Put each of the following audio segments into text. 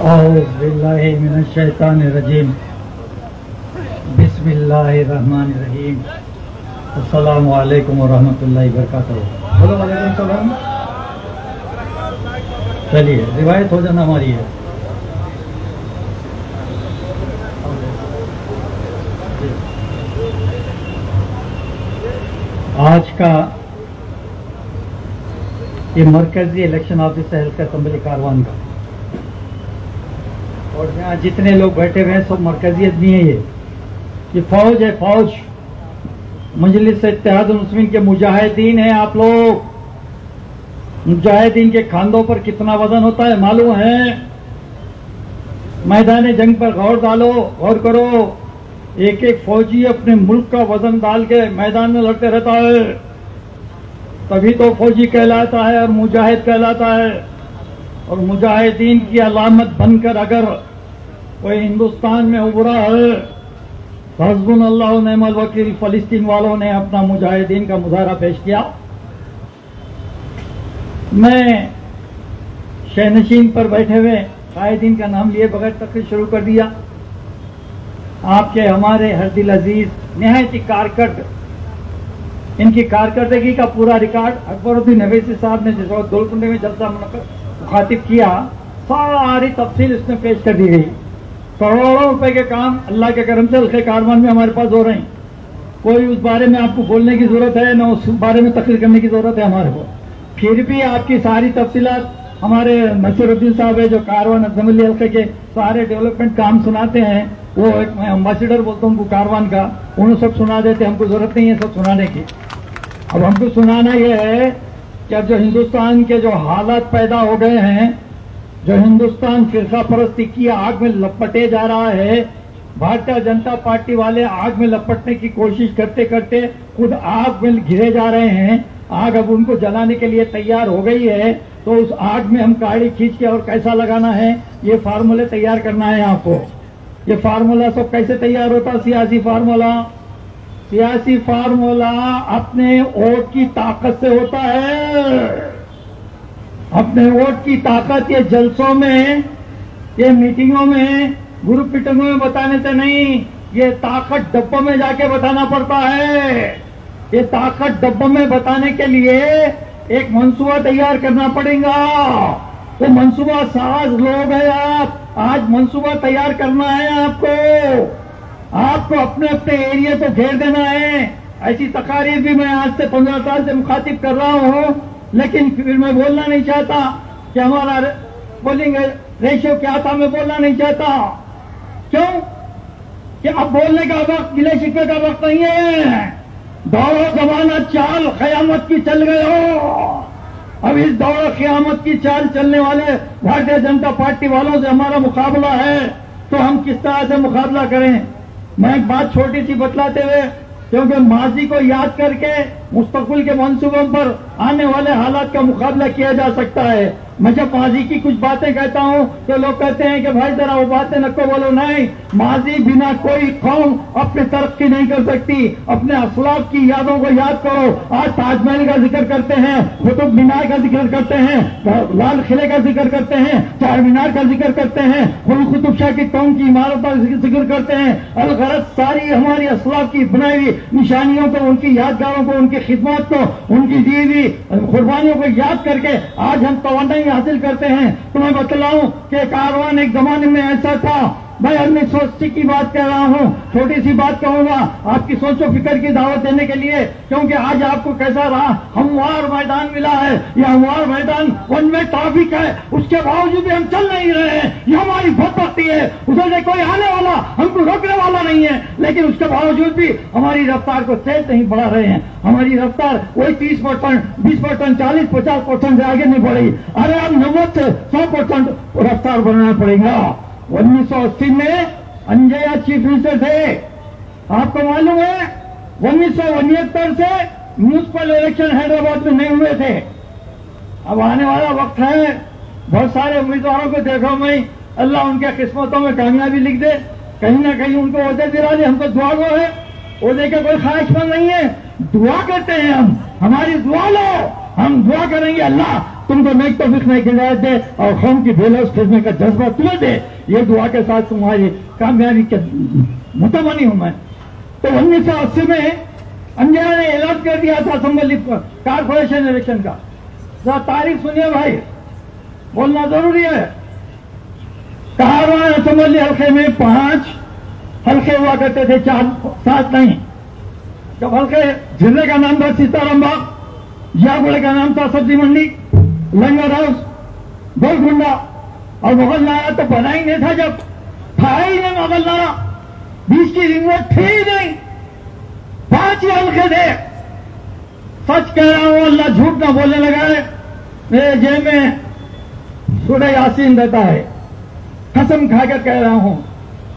औज़ुबिल्लाहि मिनश्शैतानिर्रजीम बिस्मिल्लाहिर्रहमानिर्रहीम अस्सलामु अलैकुम वरहमतुल्लाहि वबरकातुहू। बोलो वालेकुम सलाम। चलिए रिवायत हो जाना हमारी है। आज का ये मरकजी election officer health assembly Karwan का, और यहाँ जितने लोग बैठे हुए हैं सब मरकजी आदमी है। ये फौज है, फौज मजलिस इत्तेहाद मुस्लिमीन के मुजाहिदीन है। आप लोग मुजाहिदीन के खांधों पर कितना वजन होता है मालूम है? मैदान जंग पर गौर डालो, गौर करो। एक एक फौजी अपने मुल्क का वजन डाल के मैदान में लड़ते रहता है, तभी तो फौजी कहलाता है और मुजाहिद कहलाता है। और मुजाहिदीन की अलामत बनकर अगर कोई हिंदुस्तान में उभरा है तो हस्बुनल्लाह व निअमल वकील फलस्तीन वालों ने अपना मुजाहिदीन का मुजाहरा पेश किया। मैं शहनशीन पर बैठे हुए कायदीन का नाम लिए बगैर तकरीर शुरू कर दिया। आपके हमारे हरदिल अजीज निहायती कारकर्द, इनकी कारकर्दगी का पूरा रिकॉर्ड अकबरुद्दीन अवैसी साहब ने जिस वक्त गोलकुंडे में जलसा मुखातिब किया, सारी तफसील इसमें पेश कर दी गई। करोड़ों रुपए के काम अल्लाह के करम से हल्के कारवान में हमारे पास हो रहे हैं। कोई उस बारे में आपको बोलने की जरूरत है, न उस बारे में तकरीर करने की जरूरत है हमारे को। फिर भी आपकी सारी तफसीलात हमारे नसीरुद्दीन साहब है जो कारवान असेंबली हल्के के सारे डेवलपमेंट काम सुनाते हैं। वो एक मैं अम्बासिडर बोलता हूँ उनको कारवान का, उन्हें सब सुना देते। हमको जरूरत नहीं है सब सुनाने की। अब हमको सुनाना यह है कि अब जो हिंदुस्तान के जो हालात पैदा हो गए हैं, जो हिंदुस्तान फिरका परस्ती की आग में लपटे जा रहा है, भारतीय जनता पार्टी वाले आग में लपटने की कोशिश करते करते खुद आग में घिरे जा रहे हैं। आग अब उनको जलाने के लिए तैयार हो गई है, तो उस आग में हम काड़ी खींच के और कैसा लगाना है ये फार्मूले तैयार करना है आपको। ये फार्मूला सब कैसे तैयार होता? सियासी फार्मूला, सियासी फार्मूला अपने वोट की ताकत से होता है। अपने वोट की ताकत ये जलसों में, ये मीटिंगों में, ग्रुप मीटिंगों में बताने से नहीं, ये ताकत डब्बों में जाके बताना पड़ता है। ये ताकत डब्बों में बताने के लिए एक मंसूबा तैयार करना पड़ेगा। वो मंसूबा साज लोग हैं आप, आज मंसूबा तैयार करना है आपको अपने अपने एरिया को घेर देना है। ऐसी तकारीर भी मैं आज से 15 साल से मुखातिब कर रहा हूँ, लेकिन फिर मैं बोलना नहीं चाहता कि हमारा बोलिंग रेशियो क्या था, मैं बोलना नहीं चाहता। क्यों? कि अब बोलने का वक्त, गिले शिकवे का वक्त नहीं है। दौड़ो जमाना चाल कयामत की चल गए हो। अब इस दौड़ क़यामत की चाल चलने वाले भारतीय जनता पार्टी वालों से हमारा मुकाबला है, तो हम किस तरह से मुकाबला करें? मैं एक बात छोटी सी बतलाते हुए, क्योंकि माजी को याद करके मुस्तकबिल के मंसूबों पर आने वाले हालात का मुकाबला किया जा सकता है। मैं जब माजी की कुछ बातें कहता हूं तो लोग कहते हैं कि भाई जरा वो बातें नको बोलो। नहीं, माजी बिना कोई कौम अपनी तरक्की नहीं कर सकती। अपने असलाफ की यादों को याद करो। आज ताजमहल का जिक्र करते हैं, कुतुब मीनार का जिक्र करते हैं, लाल किले का जिक्र करते हैं, चार मीनार का जिक्र करते हैं, कुतुब शाह की कौम की इमारत का जिक्र करते हैं। अलगरज सारी हमारी असलाफ की बनाई हुई निशानियों को, उनकी यादगारों को, उनकी खिदमत को, उनकी दी हुई कुर्बानियों को याद करके आज हम तवन्नाई हासिल करते हैं। तो मैं बतलाऊं कि कारवान एक जमाने में ऐसा था। मैं 1980 की बात कह रहा हूं, छोटी सी बात कहूंगा आपकी सोचो फिक्र की दावत देने के लिए, क्योंकि आज आपको कैसा रहा, हमवार मैदान मिला है। यह हमवार मैदान वन वे ट्रैफिक है, उसके बावजूद भी हम चल नहीं रहे हैं। यह हमारी बदबख्ती है। उधर से कोई आने वाला हमको रोकने वाला नहीं है, लेकिन उसके बावजूद भी हमारी रफ्तार को तेज नहीं बढ़ा रहे हैं। हमारी रफ्तार वही 30%, 20%, 40%, 50% से आगे नहीं बढ़ी। अरे अब 90 से 100% रफ्तार बढ़ाना पड़ेगा। 1980 में अंजया चीफ मिनिस्टर थे, आपको मालूम है। 1969 से म्यूनिसिपल इलेक्शन हैदराबाद में नहीं हुए थे। अब आने वाला वक्त है, बहुत सारे उम्मीदवारों को देखो मैं, अल्लाह उनके किस्मतों में कामयाबी लिख दे, कहीं ना कहीं उनको ओहदे दिला दे। हमको दुआ गो है, ओहदे का कोई ख्वाहिशमंद नहीं है। दुआ करते हैं हम, हमारी दुआ लो, हम दुआ करेंगे अल्लाह तुमको नेक तौफीक नहीं हिदायत दे और कौम की बेलौस भेजने का जज्बा तुम्हें दे। ये दुआ के साथ तुम्हारी कामयाबी के मुतमनी हूं मैं। तो 1980 में अंजना ने ऐलान कर दिया था असेंबली कारपोरेशन इलेक्शन का। जरा तारीख सुनिए भाई, बोलना जरूरी है। कारवान असेंबली हल्के में 5 हल्के हुआ करते थे, 4-7 नहीं। जब हल्के जिले का नाम था सीताराम बाग, जागुड़े का नाम था सब्जी मंडी, लंगर हाउस, गोलकुंडा और मुगल नारा तो बना ही नहीं था। जब था ही नहीं मुगल नारा, 20 की रिंग रोड थी ही नहीं, 5 ही हल्के थे। सच कह रहा हूं, अल्लाह झूठ ना बोलने लगा है। मेरे जेब में सूरह यासीन रहता है, कसम खाकर कह रहा हूं।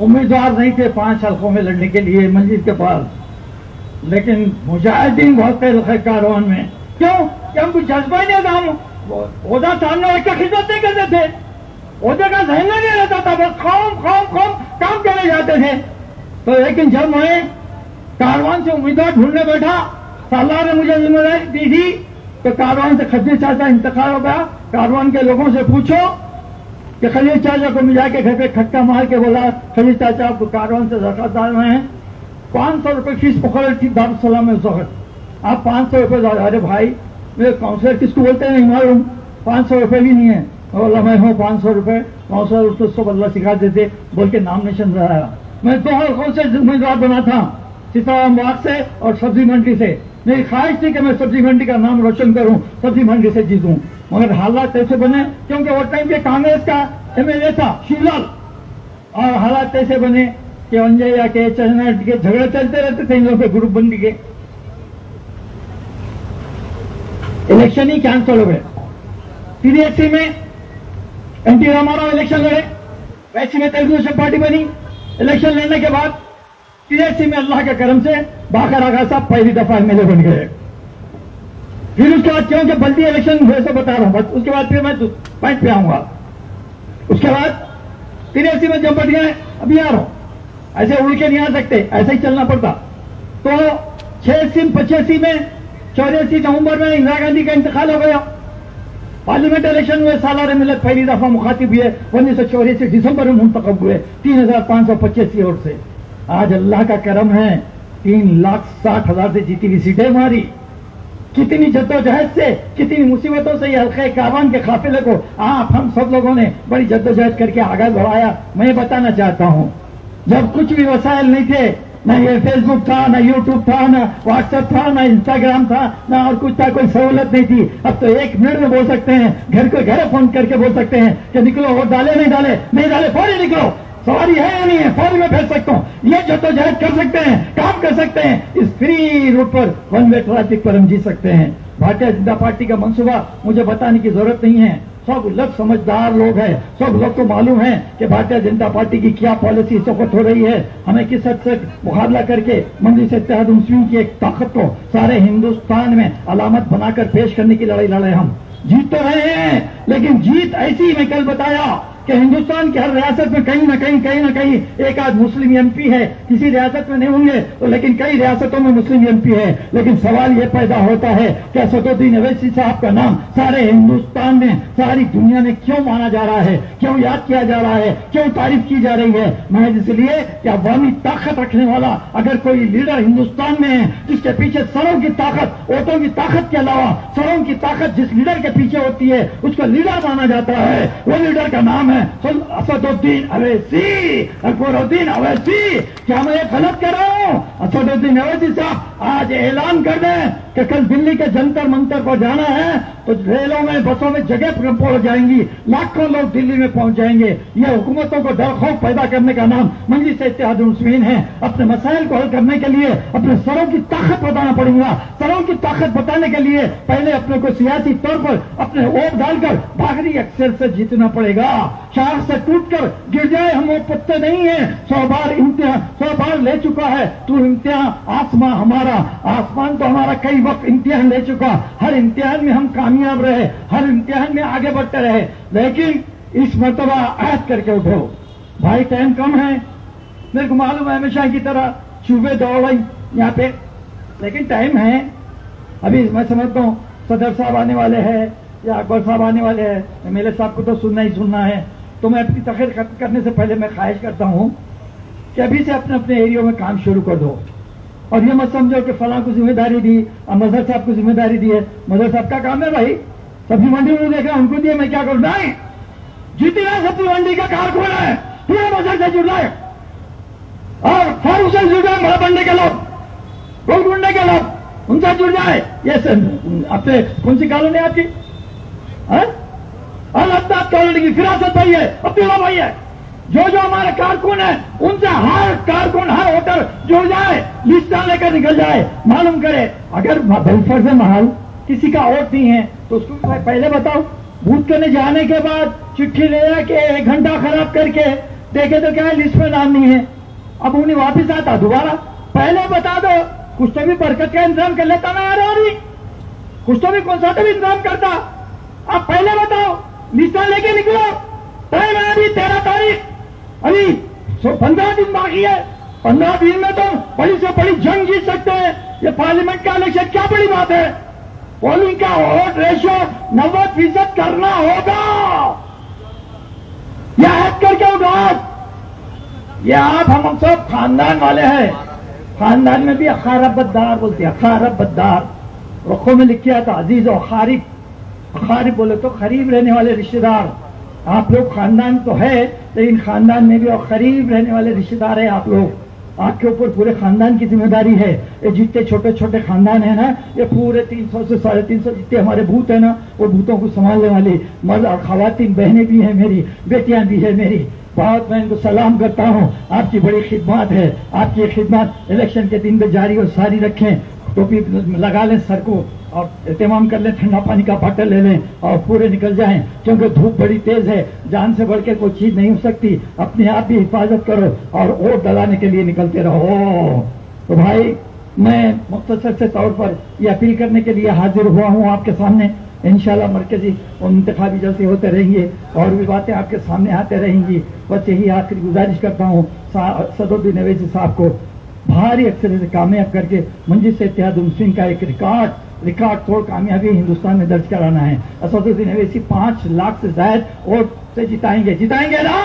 उम्मीदवार नहीं थे 5 हल्कों में लड़ने के लिए मस्जिद के पास, लेकिन मुजाहिदीन बहुत थे कारवान में। क्यों? कि हमको जज्बा ही नहीं था। हम ओदा सामने रखकर खिदमत नहीं करते थे, ओदे का जहन नहीं रहता था, बस खौम काम करे जाते थे। तो लेकिन जब मैं कारवान से उम्मीदवार ढूंढने बैठा, सालार ने मुझे जिम्मेदारी दी थी, तो कारवान से खलील चाचा इंतकाल हो गया। कारवान के लोगों से पूछो कि खलील चाचा को मिला के घर पे खटका मार के बोला, खलील चाचा आपको कारवान से ज़कात डालना है, 500 रुपये फीस मुकर्रर थी दारुस्सलाम में उस वक्त, आप 500 रुपये डाल। अरे भाई, मेरे काउंसलर किसको बोलते हैं नहीं मालूम, 500 रुपये भी नहीं है। बोला मैं हूँ 500 रुपये। काउंसलर उसको सब अल्लाह सिखा देते बोल के नाम निशान लगाया। मैं 2 हल्कों से उम्मीदवार बना था, सीताराम बाग से और सब्जी मंडी से। मेरी ख्वाहिश थी कि मैं सब्जी मंडी का नाम रोशन करूं, सब्जी मंडी से जीतूं, मगर हालात ऐसे बने क्योंकि वो टाइम पे कांग्रेस का एमएलए था शिवलाल, और हालात ऐसे बने कि अंजैया के चन्नाट के झगड़े चलते रहते थे इन लोगों के ग्रुप बंदी के। इलेक्शन ही कैंसिल हो गए। पीडीएससी में एनटी रामाराव इलेक्शन लड़े, वैसी में तेलुगु देशम पार्टी बनी। इलेक्शन लड़ने के बाद पीडीएससी में अल्लाह के करम से बाकर आगा साहब पहली दफा एमएलए बन गए। फिर उसके बाद क्योंकि बल्दी इलेक्शन हुए से बता रहा हूं, बस उसके बाद फिर मैं पॉइंट पे आऊंगा। उसके बाद पीडीएससी में जब बढ़ गए, अभी आ रहा हूं, ऐसे उड़ के नहीं आ सकते, ऐसे ही चलना पड़ता। तो 86-85 में 84 नवंबर में इंदिरा गांधी का इंतकाल हो गया। पार्लियामेंट इलेक्शन हुए, सालार मिलत पहली दफा मुखातिब हुए, 1984 दिसंबर में मुंतखब हुए 3585 वोट से। आज अल्लाह का करम है 3,60,000 से जीती हुई सीटें हमारी। कितनी जद्दोजहद से, कितनी मुसीबतों से ये हल्के कारवान के काफिले को आप हम सब लोगों ने बड़ी जद्दोजहद करके आगे बढ़ाया। मैं बताना चाहता हूं, जब कुछ भी वसाइल नहीं थे, ना ये फेसबुक था, ना यूट्यूब था, ना व्हाट्सएप था, ना इंस्टाग्राम था, ना और कुछ था, कोई सहूलत नहीं थी। अब तो 1 मिनट में बोल सकते हैं, घर को घर फोन करके बोल सकते हैं कि निकलो, वोट डाले नहीं डाले फौरी निकलो, सवारी है या नहीं है, फौरी में भेज सकता हूं। ये जद्दोजहद कर सकते हैं, काम कर सकते हैं। इस फ्री रूट पर, वन वे ट्रैफिक पर हम जी सकते हैं। भारतीय जनता पार्टी का मंसूबा मुझे बताने की जरूरत नहीं है, सब लोग समझदार लोग हैं, सब लोग को मालूम है कि भारतीय जनता पार्टी की क्या पॉलिसी इस वक्त हो रही है। हमें किस हद तक मुकाबला करके मजलिस इत्तेहाद मुस्लिमीन की एक ताकत को सारे हिंदुस्तान में अलामत बनाकर पेश करने की लड़ाई लड़े। हम जीत तो रहे हैं, लेकिन जीत ऐसी, मैं कल बताया कि हिंदुस्तान की हर रियासत में कहीं ना कहीं एक आध मुस्लिम एमपी है। किसी रियासत में नहीं होंगे तो, लेकिन कई रियासतों में मुस्लिम एमपी है। लेकिन सवाल यह पैदा होता है कि असदुद्दीन अवैसी साहब का नाम सारे हिंदुस्तान में, सारी दुनिया में क्यों माना जा रहा है, क्यों याद किया जा रहा है, क्यों तारीफ की जा रही है? महज इसलिए कि अवामी ताकत रखने वाला अगर कोई लीडर हिंदुस्तान में है, जिसके पीछे सरों की ताकत, वोटों की ताकत के अलावा सरों की ताकत जिस लीडर के पीछे होती है, उसको लीडर माना जाता है। वो लीडर का नाम है असदुद्दीन अवैसी, अकबरुद्दीन अवैसी। क्या मैं ये गलत कर रहा हूं? असदुद्दीन अवैसी साहब आज ऐलान कर दें कि कल दिल्ली के जंतर मंतर पर जाना है तो रेलों में, बसों में जगह पहुंच जाएंगी, लाखों लोग दिल्ली में पहुंच जाएंगे। ये हुकूमतों को डर खौफ पैदा करने का नाम मजलिस इत्तेहाद मुस्लिमीन है। अपने मसाइल को हल करने के लिए अपने सरों की ताकत बताना पड़ेगा। सरों की ताकत बताने के लिए पहले अपने को सियासी तौर पर अपने वोट डालकर भागरी अक्सर से जीतना पड़ेगा। शाख से टूटकर गिर जाए, हम वो पत्ते नहीं है। 100 बार ले चुका है तू इम्तिहान, आसमां हमारा, आसमान तो हमारा कई वक्त इम्तिहान ले चुका। हर इम्तिहान में हम कामयाब रहे, हर इम्तिहान में आगे बढ़ते रहे, लेकिन इस मर्तबा ऐद करके उठो भाई। टाइम कम है, मेरे को मालूम है हमेशा की तरह चूबे दौड़ रही यहाँ पे, लेकिन टाइम है। अभी मैं समझता हूँ सदर साहब आने वाले हैं, या अकबर साहब आने वाले हैं, एमएलए साहब को तो सुनना ही सुनना है। तो मैं अपनी तकरीर खत्म करने से पहले मैं ख्वाहिश करता हूं कि अभी से अपने अपने एरिया में काम शुरू कर दो, और ये मत समझो कि फलां को जिम्मेदारी दी, मजहर साहब को जिम्मेदारी दी है। मजहर साहब का काम है भाई, सब्जी मंडी में देखा उनको दिए, मैं क्या करूं? नहीं, जितना सब्जी मंडी का कारकुन है पूरे मजहर से जुड़ जाए, और फारूक से जुड़ जाए, बड़ा बनने के लोग, गोलकुंडे के लोग, उनसे जुड़ जाए। ये अपने कौन सी कॉलोनी है आपकी? अल्लाह कॉलोनी की फिरासत भाई है, अब्दुल्ला भाई है। जो जो हमारे कारकुन है उनसे हर कारकुन, हर वोटर जुड़ जाए, लिस्ट लेकर निकल जाए, मालूम करे। अगर बेलफर से महल किसी का वोट नहीं है तो उसको पहले बताओ। बूथ करने जाने के बाद चिट्ठी ले जाके 1 घंटा खराब करके देखे तो क्या है, लिस्ट में नाम नहीं है। अब उन्हें वापिस आता दोबारा, पहले बता दो, कुछ तो भी बरकत का इंतजाम कर लेता ना यार, और कुछ तो भी कौन सा तो भी इंतजाम करता। आप पहले बताओ, लिस्टा लेके निकलो। टाइम है अभी 13 तारीख, अभी 15 दिन बाकी है। 15 दिन में तो बड़ी से बड़ी जंग जीत सकते हैं। ये पार्लियामेंट का इलेक्शन क्या बड़ी बात है? पोलिंग का वोट रेशियो 90% करना होगा। यह हद करके उठाओ। ये आप हम सब खानदान वाले हैं, खानदान में भी अखारब बद्दार बोलते हैं, अखारब बद्दार। रखों में लिखा था अजीज और खारिब, अखारिब बोले तो करीब रहने वाले रिश्तेदार। आप लोग खानदान तो है, लेकिन खानदान में भी और करीब रहने वाले रिश्तेदार है आप लोग। आपके ऊपर पूरे खानदान की जिम्मेदारी है। ये जितने छोटे छोटे खानदान है ना, ये पूरे 300 से 350 जितने हमारे भूत है ना, वो भूतों को संभालने वाली मर्द और खवातीन बहनें भी हैं, मेरी बेटियां भी है मेरी। बहुत मैं इनको सलाम करता हूं, आपकी बड़ी खिदमत है। आपकी खिदमत इलेक्शन के दिन पे जारी और सारी रखें। टोपी लगा लें सर को और एहतमाम कर लें, ठंडा पानी का बॉटल ले लें और पूरे निकल जाएं, क्योंकि धूप बड़ी तेज है। जान से बढ़ के कोई चीज नहीं हो सकती। अपने आप भी हिफाजत करो और वोट डलाने के लिए निकलते रहो। तो भाई मैं मुख्तसर से तौर पर यह अपील करने के लिए हाजिर हुआ हूं आपके सामने। इंशाल्लाह मरकजी और इंतखाबी जलसे होते रहेंगे और भी बातें आपके सामने आते रहेंगी। बस यही आखिरी गुजारिश करता हूँ सदरुद्दीन अवैसी साहब को भारी अक्सर से कामयाब करके मंजिल इत्तेहाद मुस्लिम का एक रिकॉर्ड तोड़ कामयाबी हिंदुस्तान में दर्ज कराना है। सदरुद्दीन अवैसी 5 लाख से ज्यादा वोट से जिताएंगे ना?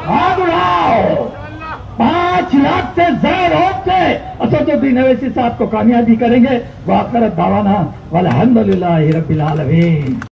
हाथ उठाओ। 5 लाख से ज्यादा वोट से असदुद्दीन अवैसी साहब को कामयाबी करेंगे। वाखिर दावाना वल्हम्दुलिल्लाहि रब्बिल आलमीन।